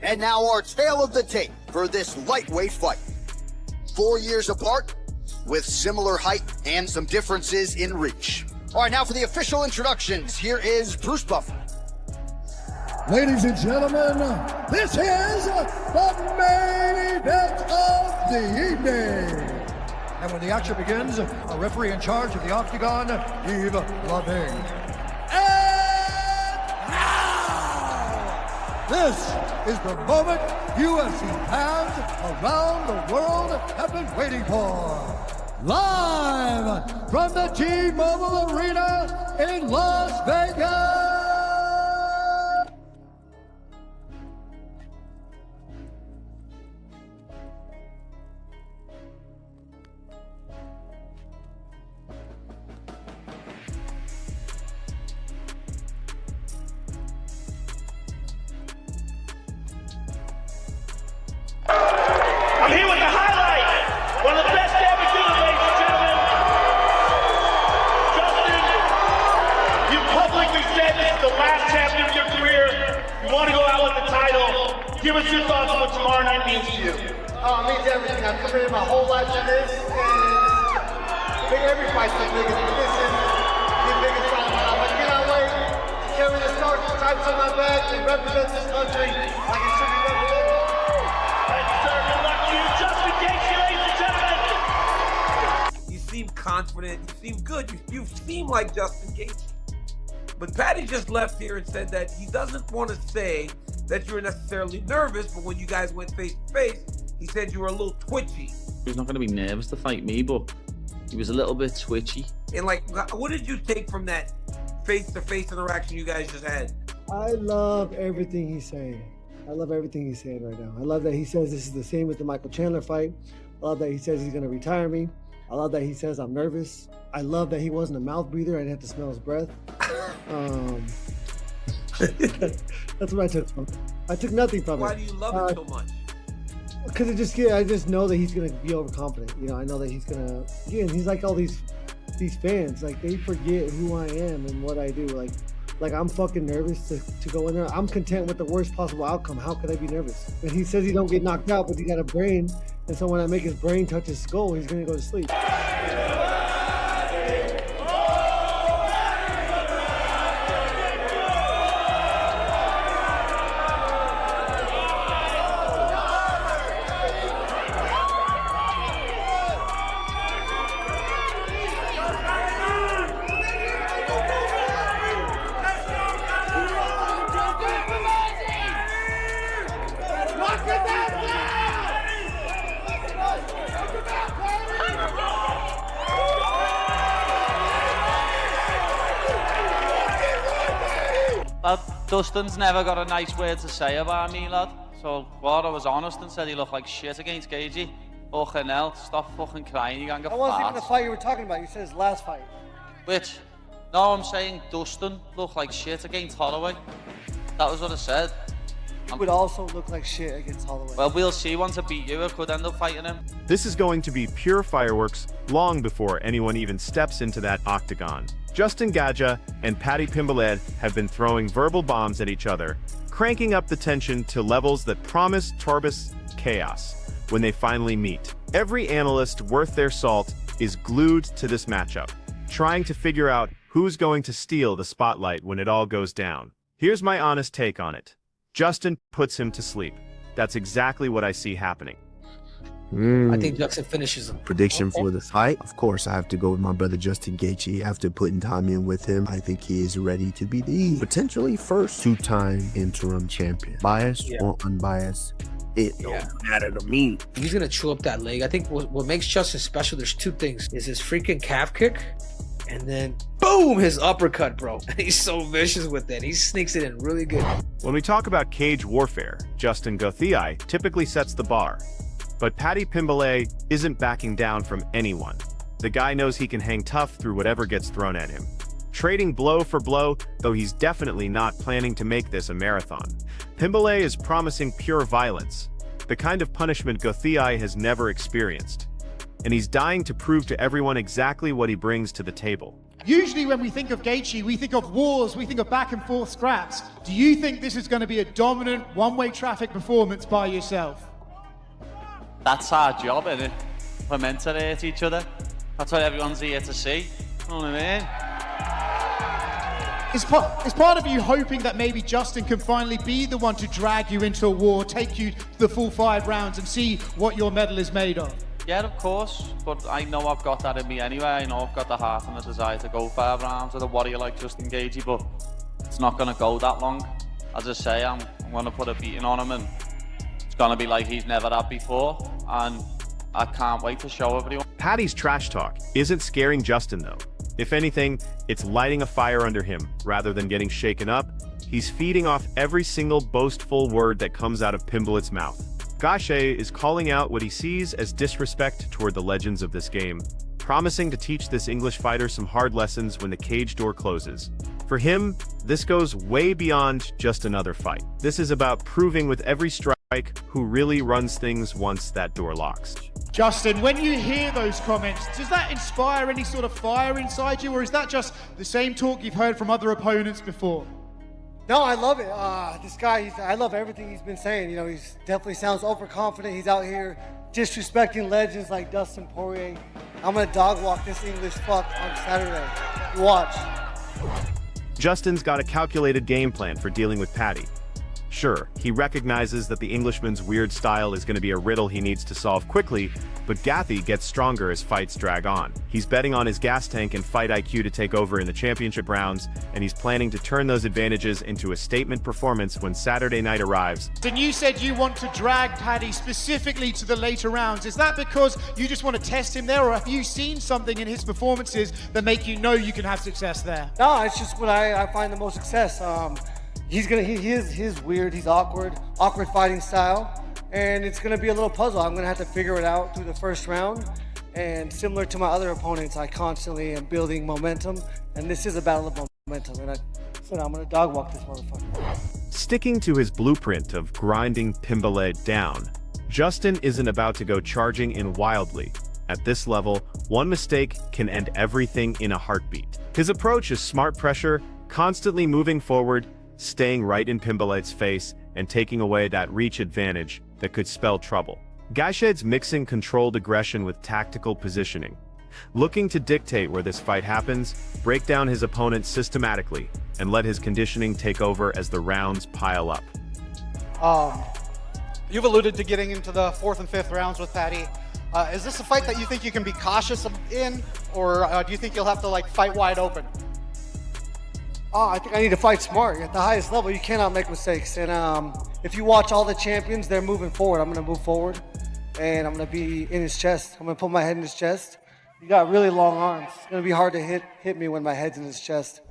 And now our tale of the tape for this lightweight fight. 4 years apart, with similar height and some differences in reach. All right, now for the official introductions, here is Bruce Buffer. Ladies and gentlemen, this is the main event of the evening. And when the action begins, a referee in charge of the Octagon, Yves Loving. And now, this is the moment UFC fans around the world have been waiting for. Live from the T-Mobile Arena in Las Vegas. I'm here with the highlight. One of the best ever do, ladies and gentlemen. Justin, you publicly said this is the last chapter of your career. You want to go out with the title. Give us your thoughts on what tomorrow night means to you. Oh, it means everything. I've committed my whole life to this, and every fight's the biggest, but this is the biggest fight of my life. I cannot wait to carry this torch, stripes on my back, and represent this country like it should be represented. Thank you, sir. Good luck to you. Justin Gaethje, ladies and gentlemen. You seem confident. You seem good. You seem like Justin Gaethje. But Paddy just left here and said that he doesn't want to say that you were necessarily nervous, but when you guys went face to face, he said you were a little twitchy. He was not going to be nervous to fight me, but he was a little bit twitchy. And like, what did you take from that face-to-face interaction you guys just had? I love everything he's saying. I love everything he's saying right now. I love that he says this is the same as the Michael Chandler fight. I love that he says he's going to retire me. I love that he says I'm nervous. I love that he wasn't a mouth breather. I didn't have to smell his breath. That's what I took from him. I took nothing from Why it. do you love it so much? Because I just know that he's going to be overconfident. You know, I know that he's going to, again, he's like all these fans, like they forget who I am and what I do. Like I'm fucking nervous to go in there. I'm content with the worst possible outcome. How could I be nervous? And he says he don't get knocked out, but he got a brain. And so when I make his brain touch his skull, he's going to go to sleep. Dustin's never got a nice word to say about me, lad. So, well, I was honest and said he looked like shit against Gaethje. Fucking hell, stop fucking crying, you can't get That wasn't fat. even the fight you were talking about. You said his last fight. Which? No, I'm saying Dustin looked like shit against Holloway. That was what I said. He would also look like shit against Holloway. Well, we'll see. Once I beat you, I could end up fighting him. This is going to be pure fireworks long before anyone even steps into that octagon. Justin Gaethje and Paddy Pimblett have been throwing verbal bombs at each other, cranking up the tension to levels that promise turbulent chaos when they finally meet. Every analyst worth their salt is glued to this matchup, trying to figure out who's going to steal the spotlight when it all goes down. Here's my honest take on it. Justin puts him to sleep. That's exactly what I see happening. I think Justin finishes him. Prediction for the fight. Of course, I have to go with my brother Justin Gaethje. After putting time in with him, I think he is ready to be the potentially first two-time interim champion. Biased or unbiased, it don't matter to me. He's gonna chew up that leg. I think what makes Justin special, there's two things. Is his freaking calf kick, and then boom, his uppercut, bro. He's so vicious with it. He sneaks it in really good. When we talk about cage warfare, Justin Gaethje typically sets the bar. But Paddy Pimblett isn't backing down from anyone. The guy knows he can hang tough through whatever gets thrown at him. Trading blow for blow, though he's definitely not planning to make this a marathon. Pimblett is promising pure violence, the kind of punishment Gaethje has never experienced. And he's dying to prove to everyone exactly what he brings to the table. Usually when we think of Gaethje, we think of wars, we think of back and forth scraps. Do you think this is going to be a dominant one-way traffic performance by yourself? That's our job, isn't it? We're meant to hate each other. That's what everyone's here to see. You know what I mean? Is part of you hoping that maybe Justin can finally be the one to drag you into a war, take you to the full 5 rounds and see what your medal is made of? Yeah, of course, but I know I've got that in me anyway. I know I've got the heart and the desire to go 5 rounds with a warrior like Justin Gaethje, but it's not going to go that long. As I say, I'm going to put a beating on him, and it's going to be like he's never had before, and I can't wait to show everyone. Paddy's trash talk isn't scaring Justin, though. If anything, it's lighting a fire under him. Rather than getting shaken up, he's feeding off every single boastful word that comes out of Pimblett's mouth. Gaethje is calling out what he sees as disrespect toward the legends of this game, promising to teach this English fighter some hard lessons when the cage door closes. For him, this goes way beyond just another fight. This is about proving with every strike who really runs things once that door locks. Justin, when you hear those comments, does that inspire any sort of fire inside you, or is that just the same talk you've heard from other opponents before? No, I love it. This guy, I love everything he's been saying. You know, he's definitely sounds overconfident. He's out here disrespecting legends like Dustin Poirier. I'm gonna dog walk this English fuck on Saturday. Watch. Justin's got a calculated game plan for dealing with Paddy. Sure, he recognizes that the Englishman's weird style is going to be a riddle he needs to solve quickly, but Gaethje gets stronger as fights drag on. He's betting on his gas tank and fight IQ to take over in the championship rounds, and he's planning to turn those advantages into a statement performance when Saturday night arrives. Then you said you want to drag Paddy specifically to the later rounds. Is that because you just want to test him there, or have you seen something in his performances that make you know you can have success there? No, it's just what I find the most success. He is weird, he's awkward fighting style, and it's gonna be a little puzzle. I'm gonna have to figure it out through the first round, and similar to my other opponents, I constantly am building momentum, and this is a battle of momentum, and I'm gonna dog walk this motherfucker. Sticking to his blueprint of grinding Pimblett down, Justin isn't about to go charging in wildly. At this level, one mistake can end everything in a heartbeat. His approach is smart pressure, constantly moving forward, staying right in Pimblett's face, and taking away that reach advantage that could spell trouble. Gaethje's mixing controlled aggression with tactical positioning, looking to dictate where this fight happens, break down his opponent systematically, and let his conditioning take over as the rounds pile up. You've alluded to getting into the 4th and 5th rounds with Paddy. Is this a fight that you think you can be cautious in, or do you think you'll have to fight wide open? I think I need to fight smart. At the highest level, you cannot make mistakes. And if you watch all the champions, they're moving forward. I'm going to move forward, and I'm going to be in his chest. I'm going to put my head in his chest. You got really long arms. It's going to be hard to hit me when my head's in his chest.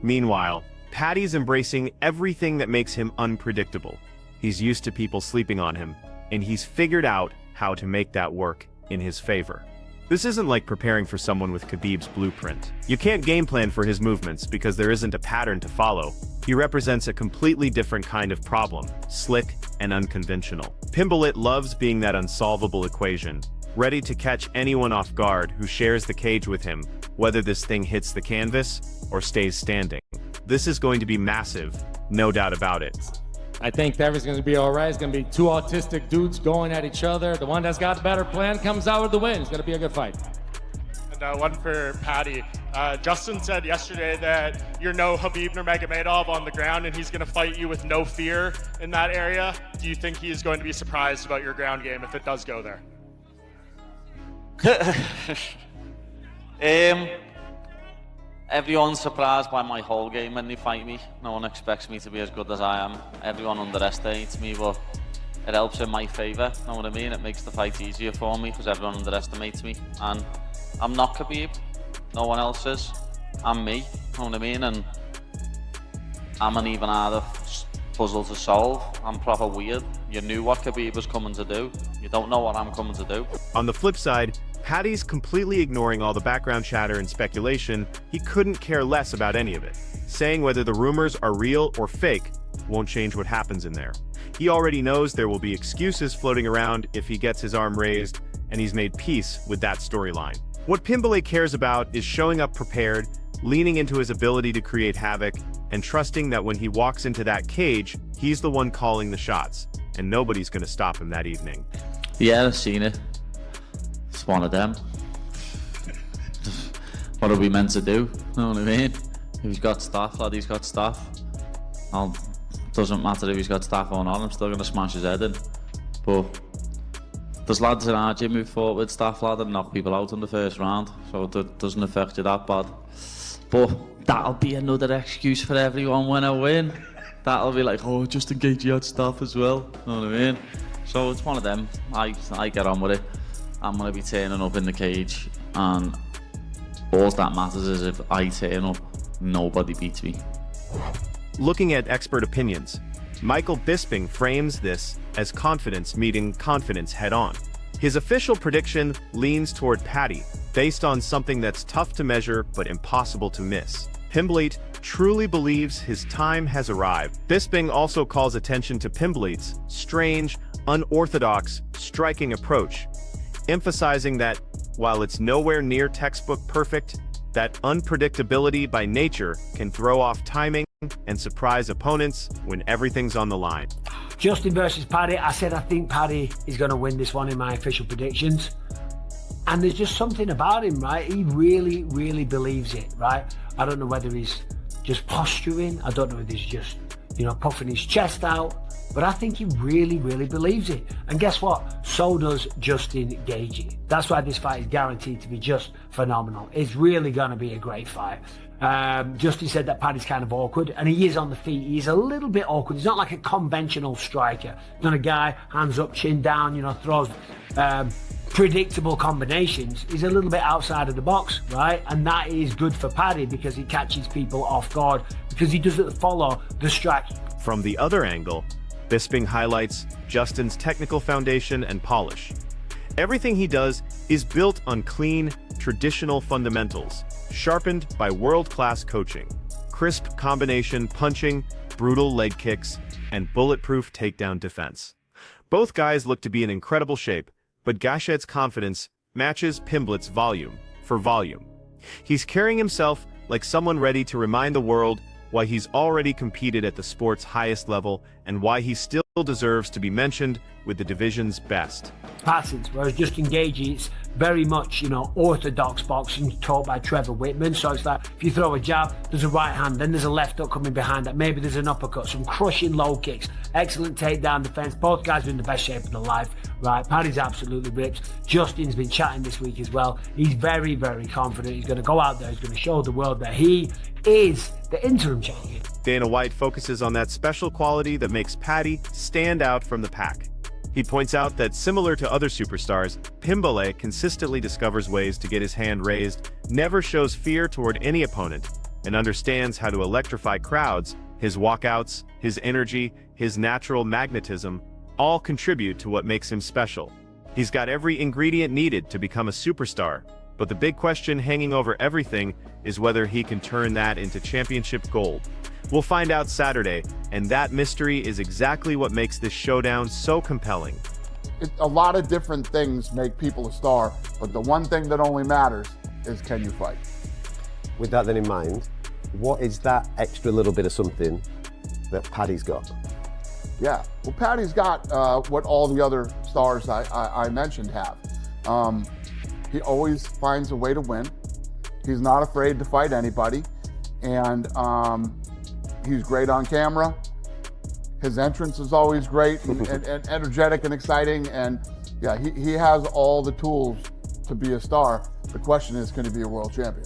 Meanwhile, Paddy's embracing everything that makes him unpredictable. He's used to people sleeping on him, and he's figured out how to make that work in his favor. This isn't like preparing for someone with Khabib's blueprint. You can't game plan for his movements because there isn't a pattern to follow. He represents a completely different kind of problem, slick and unconventional. Pimblett loves being that unsolvable equation, ready to catch anyone off guard who shares the cage with him, whether this thing hits the canvas or stays standing. This is going to be massive, no doubt about it. I think everything's going to be all right. It's going to be 2 autistic dudes going at each other. The one that's got the better plan comes out with the win. It's going to be a good fight. And one for Paddy. Justin said yesterday that you're no Khabib Nurmagomedov on the ground, and he's going to fight you with no fear in that area. Do you think he's going to be surprised about your ground game if it does go there? Everyone's surprised by my whole game when they fight me. No one expects me to be as good as I am. Everyone underestimates me, but it helps in my favour. Know what I mean? It makes the fight easier for me because everyone underestimates me. And I'm not Khabib. No one else is. I'm me. Know what I mean? And I'm an even harder puzzle to solve. I'm proper weird. You knew what Khabib was coming to do. You don't know what I'm coming to do. On the flip side, Paddy's completely ignoring all the background chatter and speculation. He couldn't care less about any of it. Saying whether the rumors are real or fake won't change what happens in there. He already knows there will be excuses floating around if he gets his arm raised, and he's made peace with that storyline. What Pimblett cares about is showing up prepared leaning into his ability to create havoc and trusting that when he walks into that cage, he's the one calling the shots, and nobody's going to stop him that evening. Yeah, I've seen it. It's one of them. What are we meant to do? You know what I mean? If he's got staff, lad, he's got staff. Doesn't matter if he's got staff or not, I'm still going to smash his head in. But there's lads in our gym who fought with staff, lad, and knock people out in the first round, so it doesn't affect you that bad. But that'll be another excuse for everyone when I win. That'll be like, oh, just in case you had staff as well. You know what I mean? So it's one of them. I get on with it. I'm going to be turning up in the cage, and all that matters is if I turn up, nobody beats me. Looking at expert opinions, Michael Bisping frames this as confidence meeting confidence head-on. His official prediction leans toward Paddy, based on something that's tough to measure but impossible to miss. Pimblett truly believes his time has arrived. Bisping also calls attention to Pimblett's strange, unorthodox, striking approach, emphasizing that while it's nowhere near textbook perfect, that unpredictability by nature can throw off timing and surprise opponents when everything's on the line. Justin versus Paddy, I said I think Paddy is going to win this one in my official predictions. And there's just something about him, right? He really, really believes it, right? I don't know whether he's just posturing. I don't know if he's just, puffing his chest out. But I think he really, really believes it. And guess what? So does Justin Gaethje. That's why this fight is guaranteed to be just phenomenal. It's really going to be a great fight. Justin said that Paddy's kind of awkward, and he is on the feet. He's a little bit awkward. He's not like a conventional striker. He's not a guy, hands up, chin down, throws predictable combinations. He's a little bit outside of the box, right? And that is good for Paddy because he catches people off guard because he doesn't follow the strike. From the other angle, Bisping highlights Justin's technical foundation and polish. Everything he does is built on clean, traditional fundamentals, sharpened by world-class coaching, crisp combination punching, brutal leg kicks, and bulletproof takedown defense. Both guys look to be in incredible shape, but Gaethje's confidence matches Pimblett's volume for volume. He's carrying himself like someone ready to remind the world why he's already competed at the sport's highest level and why he still deserves to be mentioned with the division's best. Patterns, whereas Justin Gaethje, it's very much, orthodox boxing taught by Trevor Whitman. So it's like, if you throw a jab, there's a right hand, then there's a left hook coming behind that. Maybe there's an uppercut, some crushing low kicks, excellent takedown defense. Both guys are in the best shape of their life, right? Paddy's absolutely ripped. Justin's been chatting this week as well. He's very, very confident. He's going to go out there. He's going to show the world that he is the interim champion. Dana White focuses on that special quality that makes Paddy stand out from the pack. He points out that similar to other superstars, Pimblett consistently discovers ways to get his hand raised, never shows fear toward any opponent, and understands how to electrify crowds. His walkouts, his energy, his natural magnetism all contribute to what makes him special. He's got every ingredient needed to become a superstar, but the big question hanging over everything is whether he can turn that into championship gold. We'll find out Saturday, and that mystery is exactly what makes this showdown so compelling. A lot of different things make people a star, but the one thing that only matters is, can you fight? With that then in mind, what is that extra little bit of something that Paddy's got? Yeah, well, Paddy's got what all the other stars I mentioned have. He always finds a way to win. He's not afraid to fight anybody, and he's great on camera. His entrance is always great and energetic and exciting, and yeah, he has all the tools to be a star. The question is, can he be a world champion?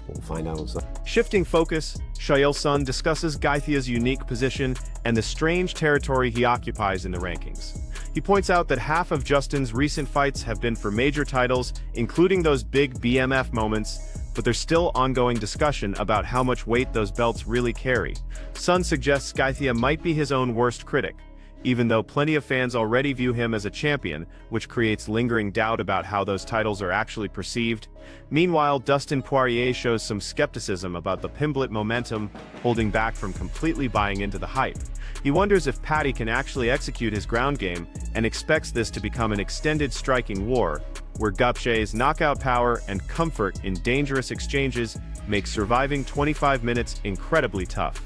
We'll find out. Shifting focus, Shael Sun discusses Gaethje's unique position and the strange territory he occupies in the rankings. He points out that half of Justin's recent fights have been for major titles, including those big BMF moments, but there's still ongoing discussion about how much weight those belts really carry. Sun suggests Gaethje might be his own worst critic. even though plenty of fans already view him as a champion, which creates lingering doubt about how those titles are actually perceived. Meanwhile, Dustin Poirier shows some skepticism about the Pimblett momentum, holding back from completely buying into the hype. He wonders if Paddy can actually execute his ground game and expects this to become an extended striking war, where Gaethje's knockout power and comfort in dangerous exchanges make surviving 25 minutes incredibly tough.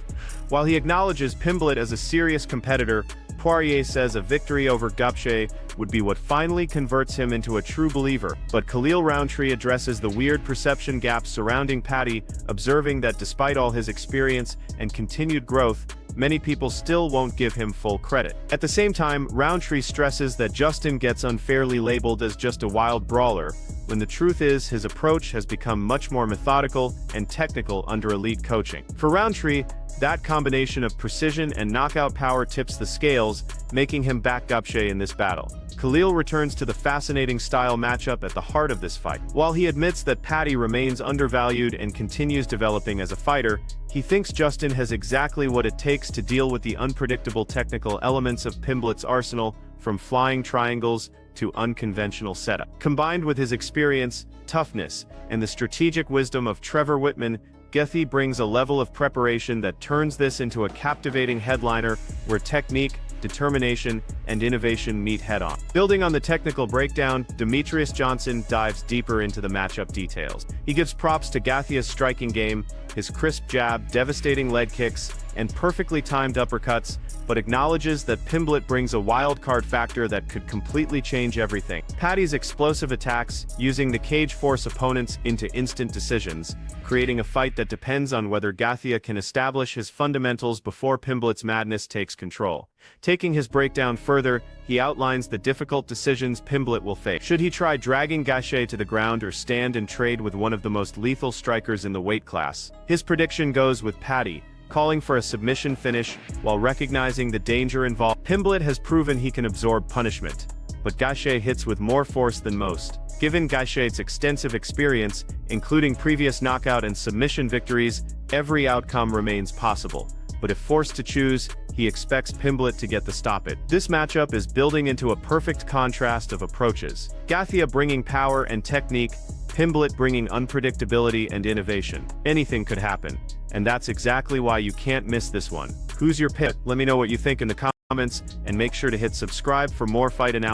While he acknowledges Pimblett as a serious competitor, Poirier says a victory over Gaethje would be what finally converts him into a true believer. But Khalil Rountree addresses the weird perception gaps surrounding Paddy, observing that despite all his experience and continued growth, many people still won't give him full credit. At the same time, Rountree stresses that Justin gets unfairly labeled as just a wild brawler, when the truth is his approach has become much more methodical and technical under elite coaching. For Rountree, that combination of precision and knockout power tips the scales, making him back Gaethje in this battle. Khalil returns to the fascinating style matchup at the heart of this fight. While he admits that Paddy remains undervalued and continues developing as a fighter, he thinks Justin has exactly what it takes to deal with the unpredictable technical elements of Pimblett's arsenal, from flying triangles to unconventional setup. Combined with his experience, toughness, and the strategic wisdom of Trevor Whitman, Gaethje brings a level of preparation that turns this into a captivating headliner where technique, determination, and innovation meet head-on. Building on the technical breakdown, Demetrius Johnson dives deeper into the matchup details. He gives props to Gaethje's striking game, his crisp jab, devastating leg kicks, and perfectly timed uppercuts, but acknowledges that Pimblett brings a wild-card factor that could completely change everything. Paddy's explosive attacks, using the cage force opponents into instant decisions, creating a fight that depends on whether Gaethje can establish his fundamentals before Pimblett's madness takes control. Taking his breakdown further, he outlines the difficult decisions Pimblett will face. Should he try dragging Gaethje to the ground or stand and trade with one of the most lethal strikers in the weight class? His prediction goes with Paddy, calling for a submission finish while recognizing the danger involved. Pimblett has proven he can absorb punishment, but Gaethje hits with more force than most. Given Gaethje's extensive experience, including previous knockout and submission victories, every outcome remains possible. But if forced to choose, he expects Pimblett to get the stoppage. This matchup is building into a perfect contrast of approaches. Gaethje bringing power and technique, Pimblett bringing unpredictability and innovation. Anything could happen, and that's exactly why you can't miss this one. Who's your pick? Let me know what you think in the comments, and make sure to hit subscribe for more fight analysis.